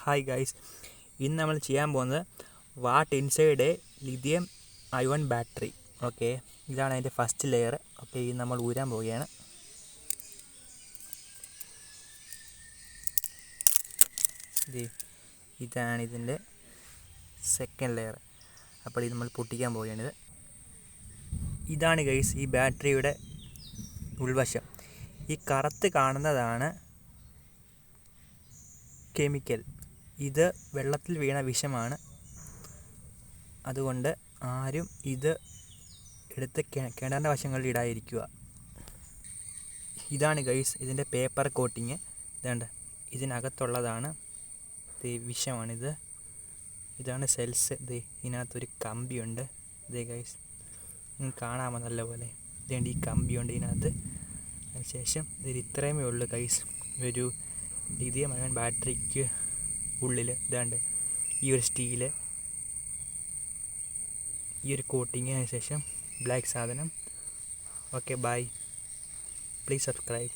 Hi guys, ഇന്ന് നമ്മൾ ചെയ്യാൻ പോകുന്നത് what inside A lithium ion battery. Okay, ഇതാണ് അതിൻ്റെ ഫസ്റ്റ് ലെയർ. ഓക്കെ, ഇത് നമ്മൾ ഊരാൻ പോവുകയാണ്. ഇതാണ് ഇതിൻ്റെ സെക്കൻഡ് ലെയർ. അപ്പോൾ ഇത് നമ്മൾ പൊട്ടിക്കാൻ പോവുകയാണിത്. ഇതാണ് ഗൈസ് ഈ ബാറ്ററിയുടെ ഉൾവശം. ഈ കറുത്ത് കാണുന്നതാണ് കെമിക്കൽ. ഇത് വെള്ളത്തിൽ വീണ വിഷമാണ്. അതുകൊണ്ട് ആരും ഇത് എടുത്ത് കിണറിൻ്റെ വശങ്ങളിൽ ഇടാതിരിക്കുക. ഇതാണ് ഗൈസ് ഇതിൻ്റെ പേപ്പർ കോട്ടിങ്. ഇതുണ്ട്, ഇതിനകത്തുള്ളതാണ് വിഷമാണിത്. ഇതാണ് സെൽസ്. ഇതിനകത്തൊരു കമ്പിയുണ്ട്. ഗൈസ് കാണാമോ നല്ലപോലെ? ഇതുണ്ട്, ഈ കമ്പിയുണ്ട് ഇതിനകത്ത്. അതിനുശേഷം ഇത്രയുമേ ഉള്ളൂ ഗൈസ് ഒരു ലിഥിയം അയോൺ ബാറ്ററിക്ക് ഉള്ളിൽ. ഇതാണ്ട് ഈ ഒരു സ്റ്റീല്, ഈ ഒരു കോട്ടിങ്, അതിന് ശേഷം ബ്ലാക്ക് സാധനം. Okay, bye. Please subscribe.